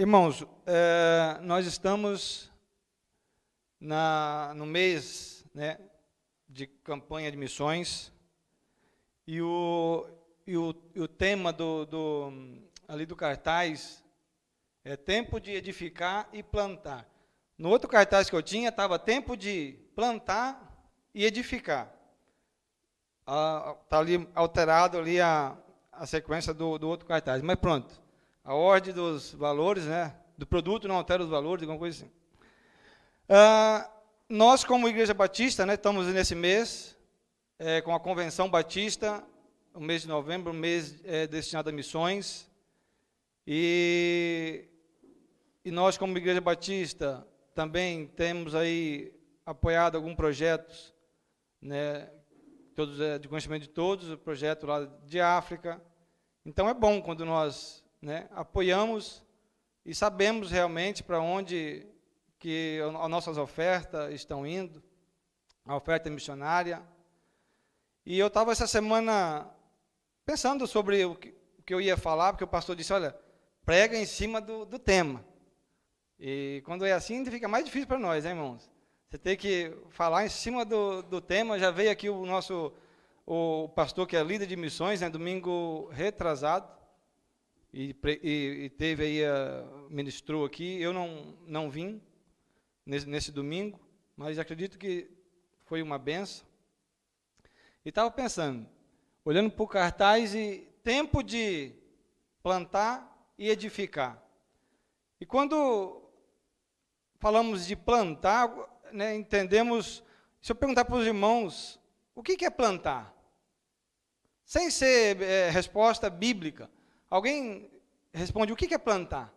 Irmãos, nós estamos no mês, né, de campanha de missões, e o tema ali do cartaz é tempo de edificar e plantar. No outro cartaz que eu tinha, estava tempo de plantar e edificar. Está ali alterado ali a sequência do outro cartaz, mas pronto. A ordem dos valores, né, do produto não altera os valores, alguma coisa assim. Nós, como Igreja Batista, né, estamos nesse mês com a Convenção Batista, o mês de novembro, um mês destinado a missões. E nós, como Igreja Batista, também temos aí apoiado alguns projetos, né, todos de conhecimento de todos, o projeto lá de África. Então é bom quando nós, né, apoiamos e sabemos realmente para onde que as nossas ofertas estão indo, a oferta missionária. E eu estava essa semana pensando sobre o que eu ia falar, porque o pastor disse, olha, prega em cima do tema. E quando é assim, fica mais difícil para nós, hein, irmãos? Você tem que falar em cima do tema. Já veio aqui o pastor que é líder de missões, né, domingo retrasado, e teve aí, ministrou aqui. Eu não vim nesse domingo, mas acredito que foi uma benção. E estava pensando, olhando para o cartaz, e tempo de plantar e edificar. E quando falamos de plantar, né, entendemos, se eu perguntar para os irmãos, o que é plantar? Sem ser resposta bíblica. Alguém responde, o que é plantar?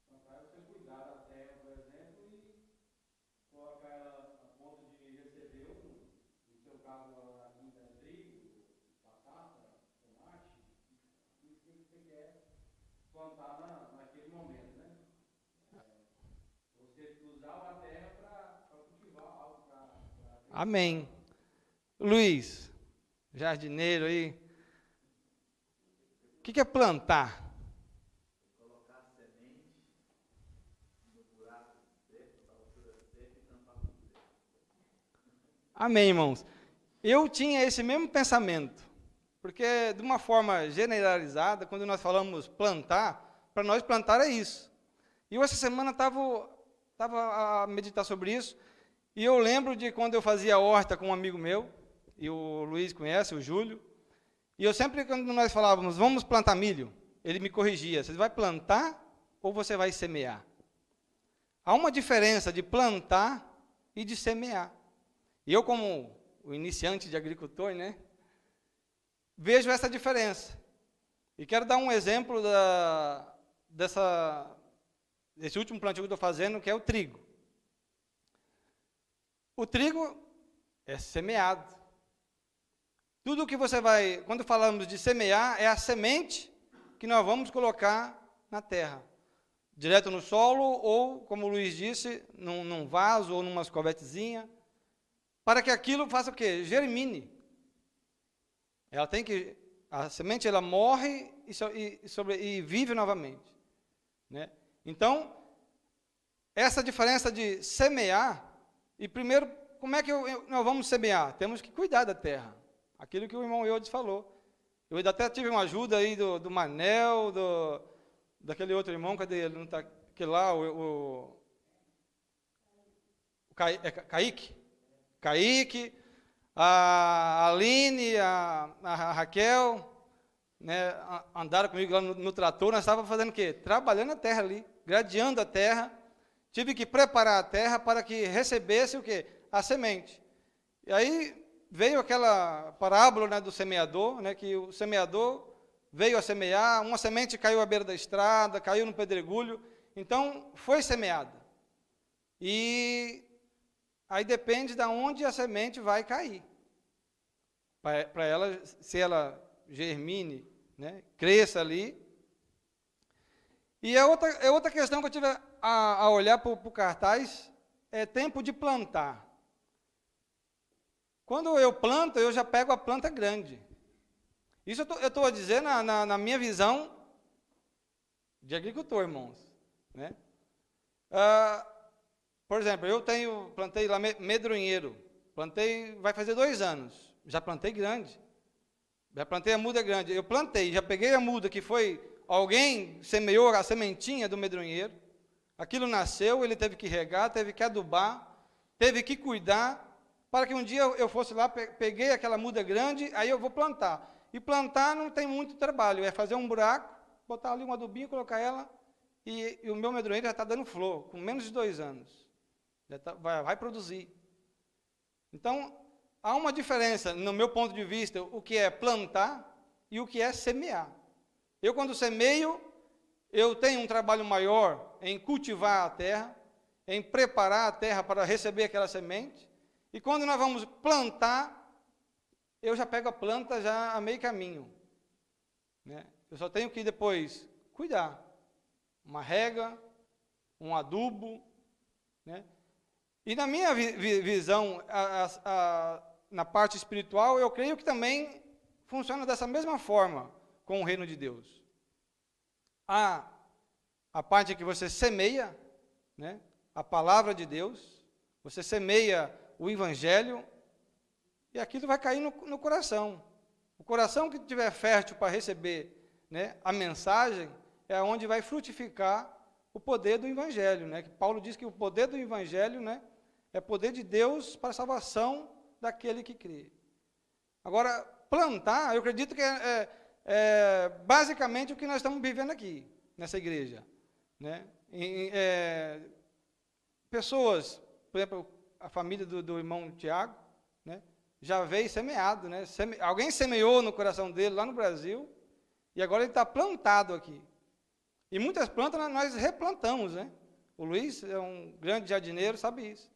Plantar é você cuidar da terra, por exemplo, e colocar ela a ponto de receber, no seu caso, a trigo, batata, tomate, isso que você quer plantar naquele momento, né? Você usar a terra para cultivar algo. Amém. Luiz, jardineiro aí. O que é plantar? Colocar semente no buraco seco, na altura seca e tampar com seco. Amém, irmãos. Eu tinha esse mesmo pensamento, porque de uma forma generalizada, quando nós falamos plantar, para nós plantar é isso. E eu essa semana estava a meditar sobre isso, e eu lembro de quando eu fazia horta com um amigo meu, e o Luiz conhece, o Júlio. E eu sempre, quando nós falávamos, vamos plantar milho, ele me corrigia, você vai plantar ou você vai semear? Há uma diferença de plantar e de semear. E eu, como o iniciante de agricultor, né, vejo essa diferença. E quero dar um exemplo desse último plantio que eu estou fazendo, que é o trigo. O trigo é semeado. Tudo que você vai, quando falamos de semear, é a semente que nós vamos colocar na terra. Direto no solo, ou, como o Luiz disse, num vaso ou numa covetezinha, para que aquilo faça o quê? Germine. A semente ela morre e vive novamente. Né? Então, essa diferença de semear, e primeiro, como é que nós vamos semear? Temos que cuidar da terra. Aquilo que o irmão Eudes falou. Eu ainda até tive uma ajuda aí do Manel, daquele outro irmão, cadê ele? Não está aquele lá, Kaique. Kaique, a Aline, a Raquel, né, andaram comigo lá no trator. Nós estávamos fazendo o quê? Trabalhando a terra ali, gradeando a terra. Tive que preparar a terra para que recebesse o quê? A semente. E aí veio aquela parábola, né, do semeador, né, que o semeador veio a semear, uma semente caiu à beira da estrada, caiu no pedregulho, então foi semeada. E aí depende de onde a semente vai cair, para ela, se ela germine, né, cresça ali. E outra questão que eu tive a olhar para o cartaz, é tempo de plantar. Quando eu planto, eu já pego a planta grande. Isso eu estou a dizer na minha visão de agricultor, irmãos, né? Por exemplo, plantei lá medronheiro, vai fazer 2 anos, já plantei grande, já plantei a muda grande, já peguei a muda que foi, alguém semeou a sementinha do medronheiro, aquilo nasceu, ele teve que regar, teve que adubar, teve que cuidar, para que um dia eu fosse lá, peguei aquela muda grande, aí eu vou plantar. E plantar não tem muito trabalho, é fazer um buraco, botar ali um adubinho, colocar ela, e o meu medronheiro já está dando flor, com menos de 2 anos. Já vai produzir. Então, há uma diferença, no meu ponto de vista, o que é plantar e o que é semear. Eu, quando semeio, eu tenho um trabalho maior em cultivar a terra, em preparar a terra para receber aquela semente. E quando nós vamos plantar, eu já pego a planta já a meio caminho, né? Eu só tenho que depois cuidar. Uma rega, um adubo, né? E na minha visão, na parte espiritual, eu creio que também funciona dessa mesma forma com o reino de Deus. Há a parte que você semeia, né? A palavra de Deus, você semeia o evangelho, e aquilo vai cair no coração. O coração que estiver fértil para receber, né, a mensagem, é onde vai frutificar o poder do evangelho, né? Que Paulo diz que o poder do evangelho, né, é poder de Deus para a salvação daquele que crê. Agora, plantar, eu acredito que é basicamente o que nós estamos vivendo aqui, nessa igreja, né? Pessoas, por exemplo, a família do irmão Tiago, né, já veio semeado, né? Alguém semeou no coração dele lá no Brasil, e agora ele está plantado aqui. E muitas plantas nós replantamos, né? O Luiz é um grande jardineiro, sabe isso.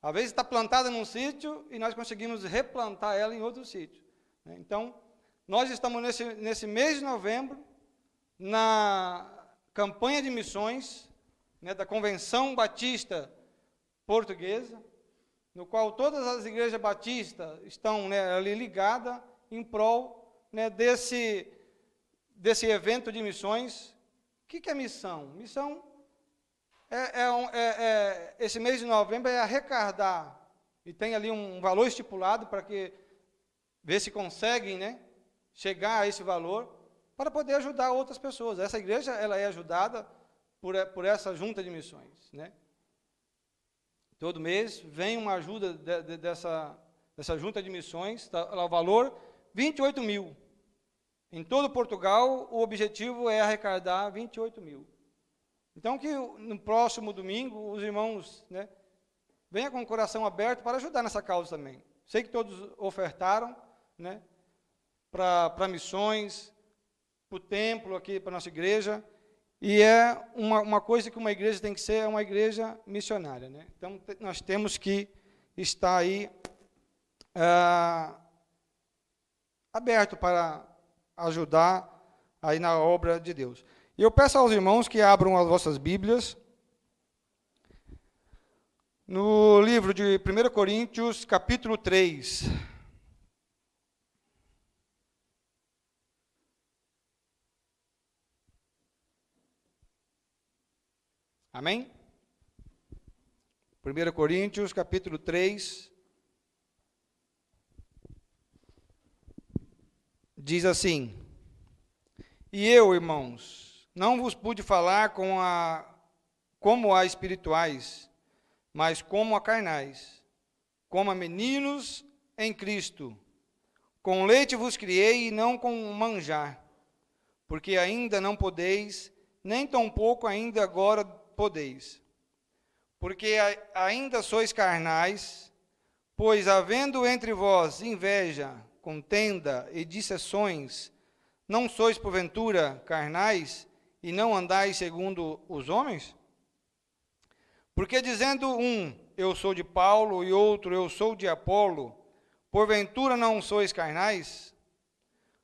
Às vezes está plantada num sítio e nós conseguimos replantar ela em outro sítio, né? Então, nós estamos nesse mês de novembro, na campanha de missões, né, da Convenção Batista Portuguesa, no qual todas as igrejas batistas estão, né, ali ligadas em prol, né, desse evento de missões. O que é missão? Missão esse mês de novembro é arrecadar, e tem ali um valor estipulado para que ver se conseguem, né, chegar a esse valor, para poder ajudar outras pessoas. Essa igreja ela é ajudada por essa junta de missões, né? Todo mês vem uma ajuda dessa junta de missões, tá, o valor 28 mil. Em todo Portugal, o objetivo é arrecadar 28 mil. Então, que no próximo domingo, os irmãos, né, venham com o coração aberto para ajudar nessa causa também. Sei que todos ofertaram, né, para missões, para o templo aqui, para a nossa igreja, e é uma coisa que uma igreja tem que ser, é uma igreja missionária, né? Então, nós temos que estar aí aberto para ajudar aí na obra de Deus. E eu peço aos irmãos que abram as vossas Bíblias no livro de 1 Coríntios, capítulo 3. Amém? 1 Coríntios, capítulo 3, diz assim: E eu, irmãos, não vos pude falar como a espirituais, mas como a carnais, como a meninos em Cristo. Com leite vos criei e não com manjar, porque ainda não podeis, nem tampouco ainda agora podeis. Porque ainda sois carnais, pois havendo entre vós inveja, contenda e dissensões, não sois porventura carnais e não andais segundo os homens? Porque dizendo um, eu sou de Paulo, e outro, eu sou de Apolo, porventura não sois carnais?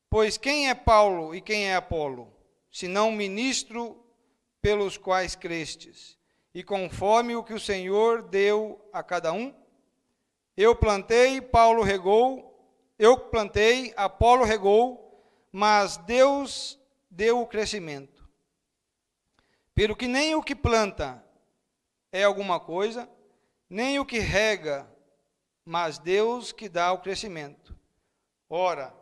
Pois quem é Paulo e quem é Apolo, senão ministro pelos quais crestes, e conforme o que o Senhor deu a cada um? Eu plantei, Apolo regou, mas Deus deu o crescimento. Pelo que nem o que planta é alguma coisa, nem o que rega, mas Deus que dá o crescimento. Ora,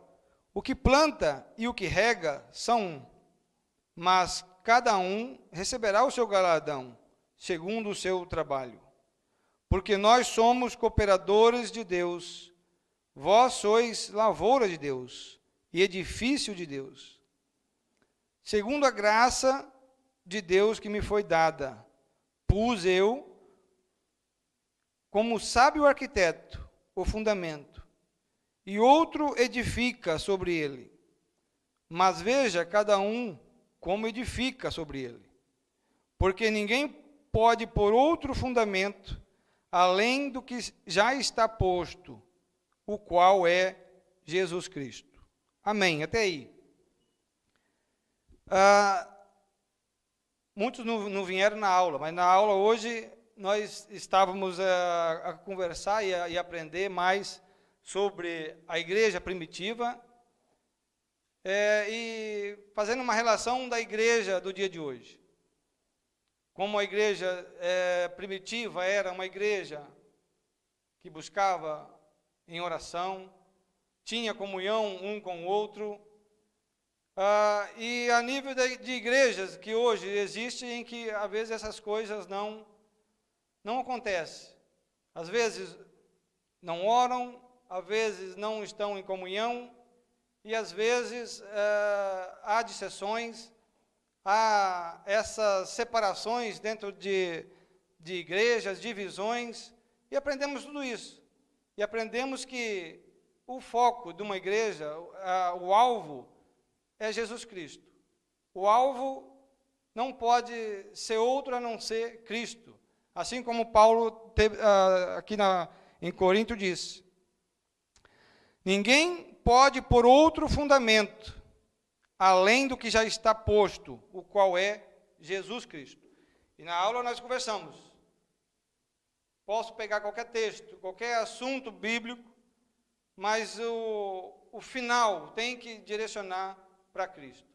o que planta e o que rega são um, mas cada um receberá o seu galardão, segundo o seu trabalho. Porque nós somos cooperadores de Deus, vós sois lavoura de Deus e edifício de Deus. Segundo a graça de Deus que me foi dada, pus eu, como sábio arquiteto, o fundamento, e outro edifica sobre ele. Mas veja cada um como edifica sobre ele. Porque ninguém pode pôr outro fundamento, além do que já está posto, o qual é Jesus Cristo. Amém. Até aí. Muitos não vieram na aula, mas na aula hoje nós estávamos a conversar e aprender mais sobre a igreja primitiva e fazendo uma relação da igreja do dia de hoje. Como a igreja primitiva era uma igreja que buscava em oração, tinha comunhão um com o outro, e a nível de igrejas que hoje existem, em que às vezes essas coisas não acontecem. Às vezes não oram, às vezes não estão em comunhão, e às vezes há dissensões, há essas separações dentro de igrejas, divisões, e aprendemos tudo isso. E aprendemos que o foco de uma igreja, o alvo, é Jesus Cristo. O alvo não pode ser outro a não ser Cristo. Assim como Paulo aqui em Corinto disse. Ninguém pode pôr outro fundamento, além do que já está posto, o qual é Jesus Cristo. E na aula nós conversamos. Posso pegar qualquer texto, qualquer assunto bíblico, mas o final tem que direcionar para Cristo.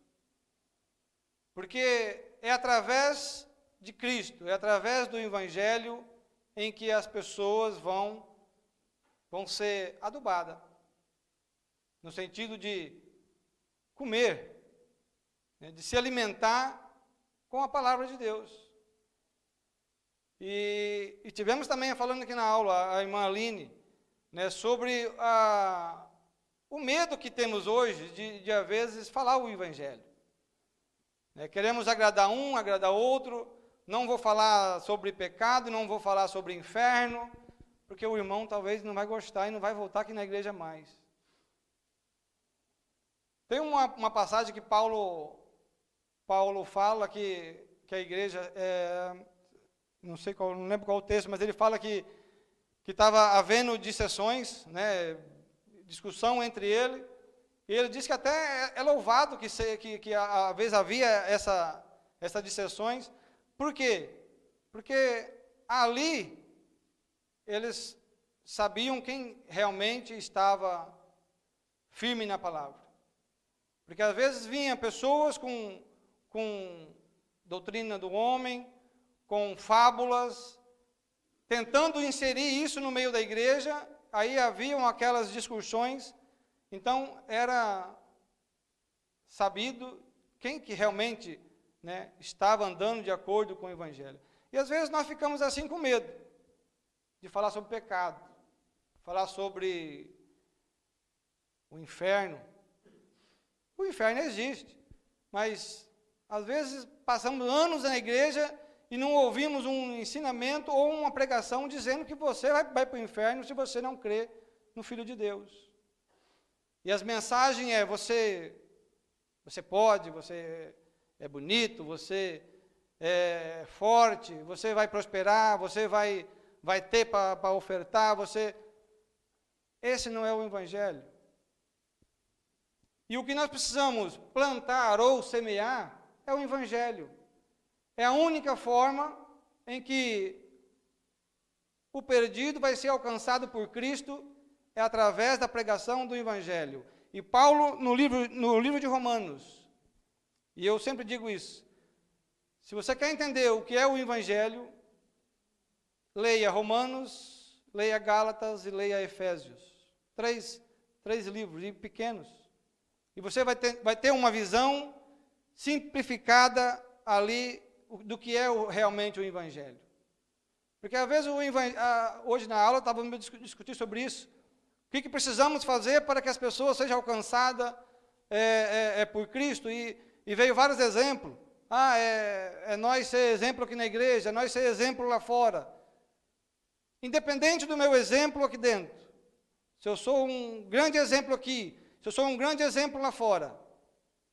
Porque é através de Cristo, é através do Evangelho em que as pessoas vão ser adubadas. No sentido de comer, né, de se alimentar com a palavra de Deus. E tivemos também, falando aqui na aula, a irmã Aline, né, sobre o medo que temos hoje de às vezes, falar o Evangelho. Queremos agradar um, agradar outro, não vou falar sobre pecado, não vou falar sobre inferno, porque o irmão talvez não vai gostar e não vai voltar aqui na igreja mais. Tem uma passagem que Paulo fala que a igreja, não lembro qual o texto, mas ele fala que estava havendo dissensões, né, discussão entre ele, e ele diz que até é louvado que às vezes havia essas dissensões. Por quê? Porque ali eles sabiam quem realmente estava firme na palavra. Porque às vezes vinham pessoas com doutrina do homem, com fábulas, tentando inserir isso no meio da igreja, aí haviam aquelas discussões, então era sabido quem que realmente, né, estava andando de acordo com o Evangelho. E às vezes nós ficamos assim com medo de falar sobre pecado, falar sobre o inferno. O inferno existe, mas às vezes passamos anos na igreja e não ouvimos um ensinamento ou uma pregação dizendo que você vai para o inferno se você não crê no Filho de Deus. E as mensagens você pode, você é bonito, você é forte, você vai prosperar, você vai ter para ofertar, Esse não é o Evangelho. E o que nós precisamos plantar ou semear é o Evangelho. É a única forma em que o perdido vai ser alcançado por Cristo, é através da pregação do Evangelho. E Paulo, no livro de Romanos, e eu sempre digo isso, Se você quer entender o que é o Evangelho, leia Romanos, leia Gálatas e leia Efésios. Três livros, e pequenos. E você vai ter uma visão simplificada ali do que é realmente o Evangelho. Porque às vezes, hoje na aula, estávamos discutindo sobre isso. O que precisamos fazer para que as pessoas sejam alcançadas por Cristo? E veio vários exemplos. É nós ser exemplo aqui na igreja, é nós ser exemplo lá fora. Independente do meu exemplo aqui dentro, se eu sou um grande exemplo aqui, se eu sou um grande exemplo lá fora,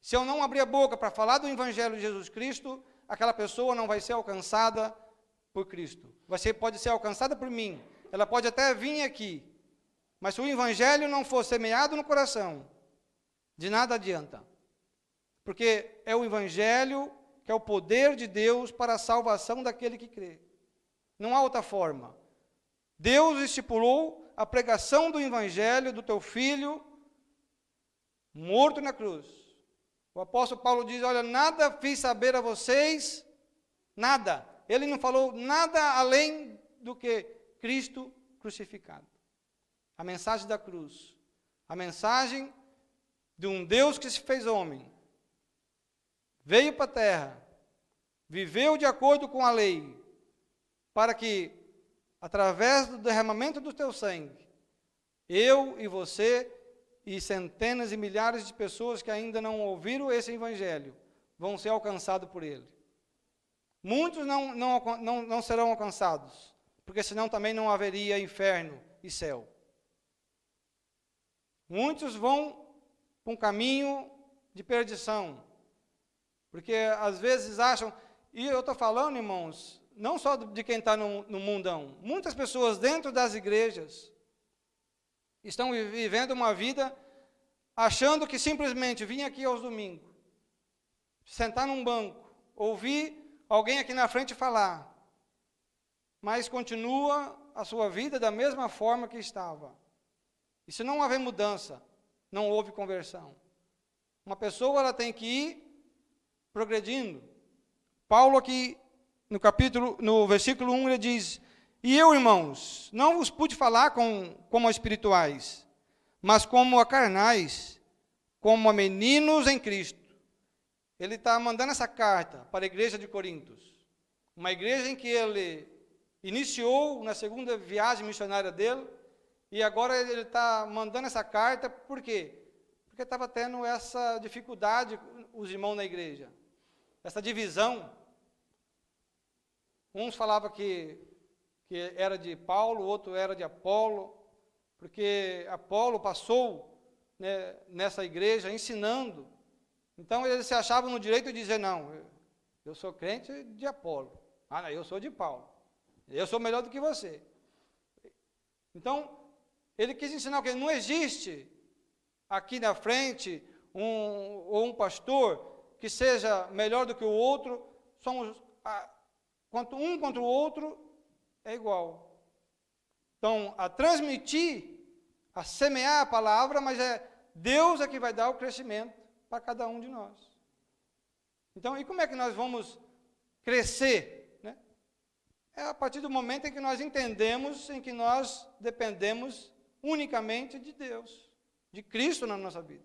se eu não abrir a boca para falar do Evangelho de Jesus Cristo, aquela pessoa não vai ser alcançada por Cristo. Pode ser alcançada por mim, ela pode até vir aqui, mas se o Evangelho não for semeado no coração, de nada adianta. Porque é o Evangelho que é o poder de Deus para a salvação daquele que crê. Não há outra forma. Deus estipulou a pregação do Evangelho do teu Filho morto na cruz. O apóstolo Paulo diz, olha, nada fiz saber a vocês, nada. Ele não falou nada além do que Cristo crucificado. A mensagem da cruz. A mensagem de um Deus que se fez homem. Veio para a terra. Viveu de acordo com a lei. Para que, através do derramamento do teu sangue, eu e você e centenas e milhares de pessoas que ainda não ouviram esse Evangelho vão ser alcançados por ele. Muitos não serão alcançados, porque senão também não haveria inferno e céu. Muitos vão para um caminho de perdição, porque às vezes acham, e eu estou falando, irmãos, não só de quem está no mundão, muitas pessoas dentro das igrejas estão vivendo uma vida achando que simplesmente vir aqui aos domingos, sentar num banco, ouvir alguém aqui na frente falar, mas continua a sua vida da mesma forma que estava. E se não houver mudança, não houve conversão. Uma pessoa ela tem que ir progredindo. Paulo aqui no versículo 1 ele diz, e eu, irmãos, não vos pude falar como a espirituais, mas como a carnais, como a meninos em Cristo. Ele está mandando essa carta para a igreja de Corintos, uma igreja em que ele iniciou na segunda viagem missionária dele, e agora ele está mandando essa carta, por quê? Porque estava tendo essa dificuldade, os irmãos na igreja, essa divisão. Uns falavam que era de Paulo, outro era de Apolo, porque Apolo passou, né, nessa igreja ensinando. Então eles se achavam no direito de dizer, não, eu sou crente de Apolo, não, eu sou de Paulo, eu sou melhor do que você. Então, ele quis ensinar que não existe aqui na frente um pastor que seja melhor do que o outro, um contra o outro é igual. Então, a transmitir, a semear a palavra, mas Deus é que vai dar o crescimento para cada um de nós. Então, e como é que nós vamos crescer? Né? É a partir do momento em que nós entendemos, em que nós dependemos unicamente de Deus, de Cristo na nossa vida.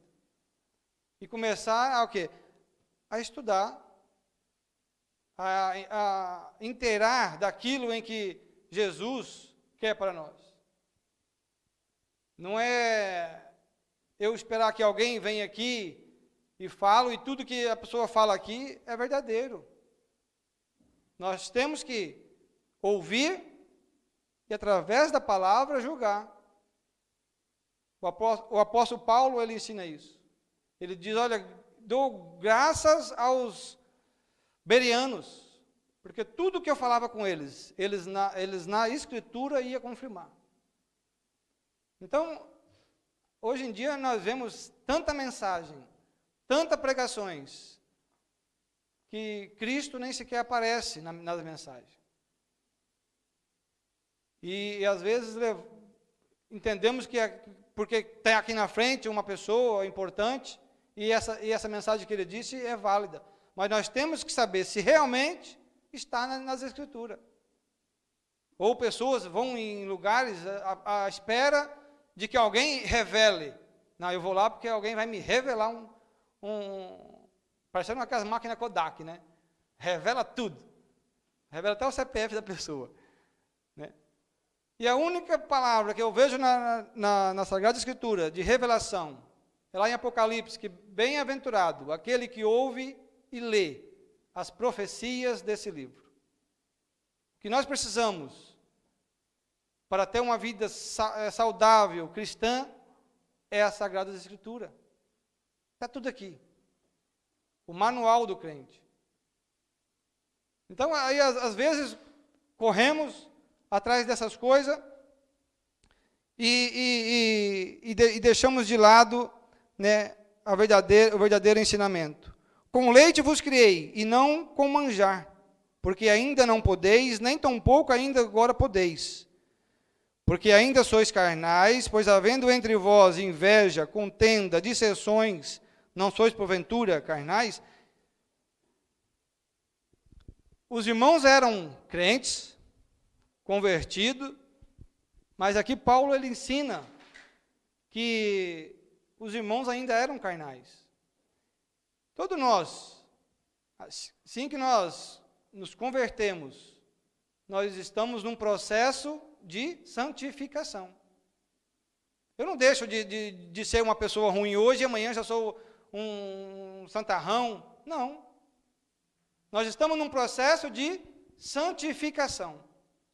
E começar a o quê? A estudar, a inteirar daquilo em que Jesus quer para nós. Não é eu esperar que alguém venha aqui e fale, e tudo que a pessoa fala aqui é verdadeiro. Nós temos que ouvir e, através da palavra, julgar. O apóstolo Paulo, ele ensina isso. Ele diz, olha, dou graças aos bereanos, porque tudo que eu falava com eles na Escritura ia confirmar. Então, hoje em dia nós vemos tanta mensagem, tantas pregações, que Cristo nem sequer aparece nas mensagens. E às vezes entendemos que porque tem aqui na frente uma pessoa importante, e essa mensagem que ele disse é válida. mas nós temos que saber se realmente está nas Escrituras. Ou pessoas vão em lugares à espera de que alguém revele. Não, eu vou lá porque alguém vai me revelar parecendo aquelas máquinas Kodak, né? Revela tudo. Revela até o CPF da pessoa. Né? E a única palavra que eu vejo na Sagrada Escritura de revelação, é lá em Apocalipse, que bem-aventurado aquele que ouve e lê as profecias desse livro. O que nós precisamos para ter uma vida saudável, cristã, é a Sagrada Escritura. Está tudo aqui. O manual do crente. Então, aí, às vezes, corremos atrás dessas coisas e deixamos de lado, né, o verdadeiro ensinamento. Com leite vos criei, e não com manjar, porque ainda não podeis, nem tampouco ainda agora podeis. Porque ainda sois carnais, pois havendo entre vós inveja, contenda, dissensões, não sois porventura carnais? Os irmãos eram crentes, convertidos, mas aqui Paulo ele ensina que os irmãos ainda eram carnais. Todos nós, assim que nós nos convertemos, nós estamos num processo de santificação. Eu não deixo de ser uma pessoa ruim hoje e amanhã já sou um santarrão. Não. Nós estamos num processo de santificação.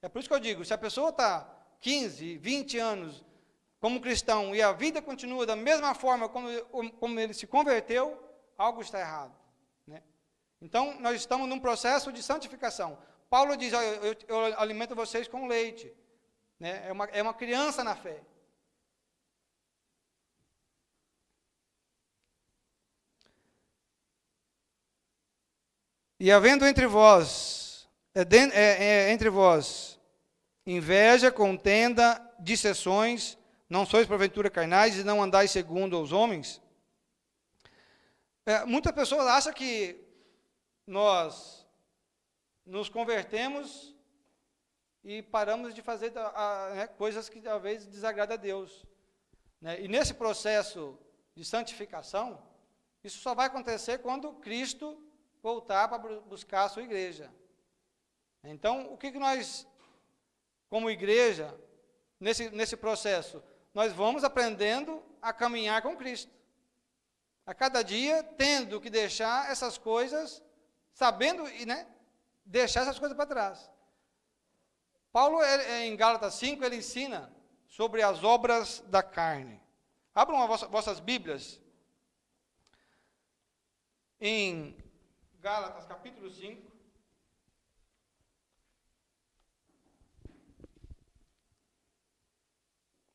É por isso que eu digo, se a pessoa está 15, 20 anos como cristão e a vida continua da mesma forma como ele se converteu, algo está errado. Né? Então, nós estamos num processo de santificação. Paulo diz, eu alimento vocês com leite. Né? É uma criança na fé. E havendo entre vós inveja, contenda, dissensões, não sois porventura carnais e não andais segundo os homens? Muitas pessoas acham que nós nos convertemos e paramos de fazer coisas que talvez desagradam a Deus. Né? E nesse processo de santificação, isso só vai acontecer quando Cristo voltar para buscar a sua igreja. Então, o que nós, como igreja, nesse processo, nós vamos aprendendo a caminhar com Cristo. A cada dia, tendo que deixar essas coisas, sabendo, deixar essas coisas para trás. Paulo, em Gálatas 5, ele ensina sobre as obras da carne. Abram as vossas Bíblias em Gálatas, capítulo 5.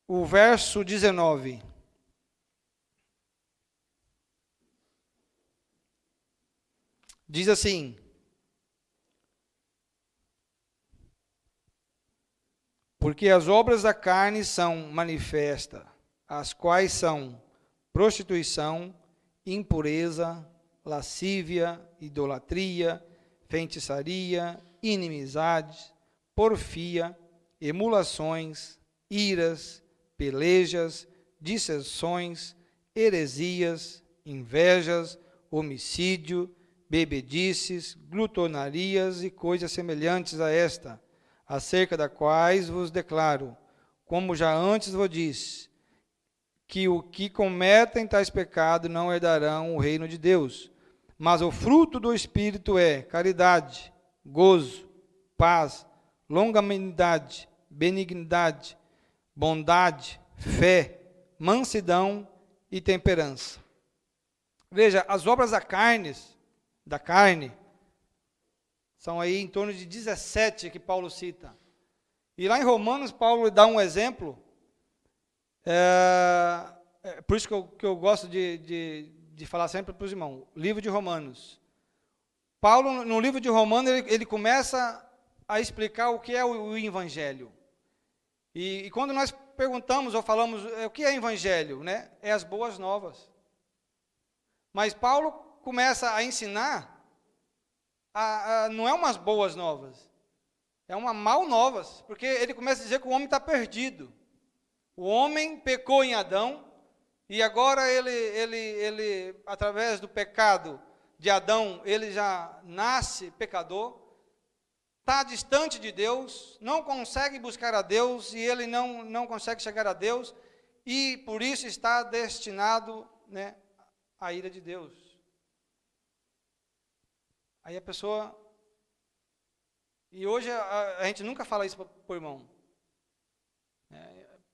O verso 19. Diz assim: porque as obras da carne são manifestas, as quais são prostituição, impureza, lascívia, idolatria, feitiçaria, inimizade, porfia, emulações, iras, pelejas, dissensões, heresias, invejas, homicídio, bebedices, glutonarias e coisas semelhantes a esta, acerca das quais vos declaro, como já antes vos disse, que o que cometem tais pecados não herdarão o reino de Deus. Mas o fruto do Espírito é caridade, gozo, paz, longanimidade, benignidade, bondade, fé, mansidão e temperança. Veja, as obras da carne, são aí em torno de 17 que Paulo cita. E lá em Romanos, Paulo dá um exemplo. Por isso que eu gosto de falar sempre para os irmãos. Livro de Romanos. Paulo, no livro de Romanos, ele começa a explicar o que é o Evangelho. E quando nós perguntamos ou falamos o que é Evangelho, né? É as boas novas. Mas Paulo começa a ensinar não é umas boas novas, é uma mal novas, porque ele começa a dizer que o homem está perdido. O homem pecou em Adão, e agora ele, através do pecado de Adão, ele já nasce pecador, está distante de Deus, não consegue buscar a Deus, e ele não consegue chegar a Deus, e por isso está destinado, né, à ira de Deus. Aí a pessoa... E hoje a gente nunca fala isso para o irmão,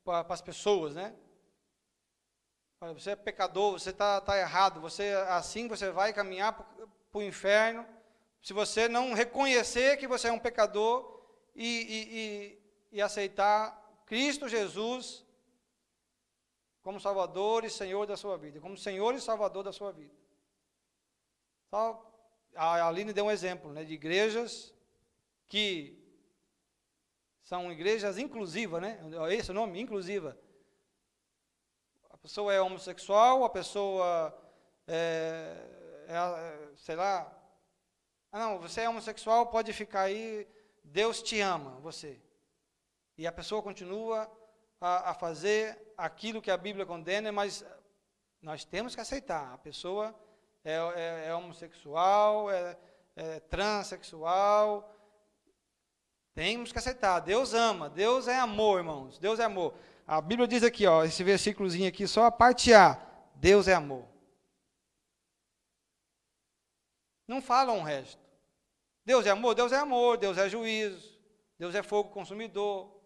para as pessoas, né? Você é pecador, você está errado, assim você vai caminhar para o inferno, se você não reconhecer que você é um pecador e aceitar Cristo Jesus como Salvador e Senhor da sua vida, como Senhor e Salvador da sua vida. A Aline deu um exemplo, né, de igrejas que são igrejas inclusivas, né? É esse o nome? Inclusiva. A pessoa é homossexual, a pessoa sei lá, não, você é homossexual, pode ficar aí, Deus te ama, você. E a pessoa continua a fazer aquilo que a Bíblia condena, mas nós temos que aceitar. A pessoa é homossexual, é transexual, temos que aceitar. Deus ama, Deus é amor, irmãos, Deus é amor. A Bíblia diz aqui, ó, esse versículozinho aqui, só a parte A, Deus é amor. Não falam o resto. Deus é amor, Deus é juízo, Deus é fogo consumidor.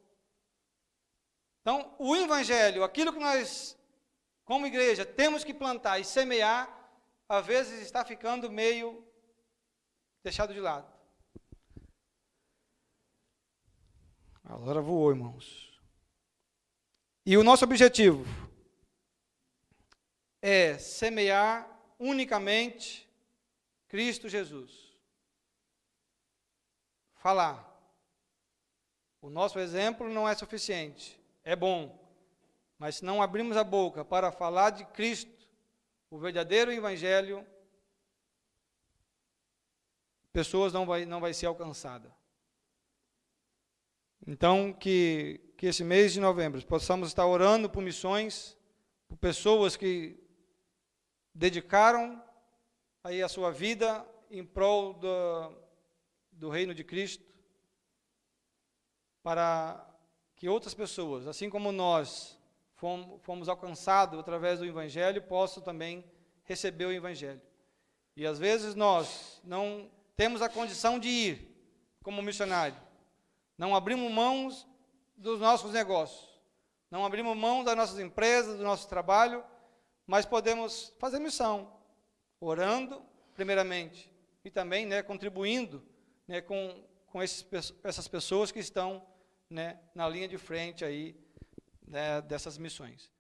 Então, o Evangelho, aquilo que nós, como igreja, temos que plantar e semear, às vezes está ficando meio deixado de lado. A hora voou, irmãos. E o nosso objetivo é semear unicamente Cristo Jesus. Falar. O nosso exemplo não é suficiente. É bom. Mas se não abrirmos a boca para falar de Cristo, o verdadeiro Evangelho, pessoas não vai ser alcançada. Então, que esse mês de novembro possamos estar orando por missões, por pessoas que dedicaram aí a sua vida em prol do reino de Cristo, para que outras pessoas, assim como nós fomos alcançados através do Evangelho, possam também receber o Evangelho. E às vezes nós não temos a condição de ir como missionário, não abrimos mãos dos nossos negócios, não abrimos mão das nossas empresas, do nosso trabalho, mas podemos fazer missão, orando primeiramente, e também, né, contribuindo, né, com essas pessoas que estão, né, na linha de frente aí, né, dessas missões.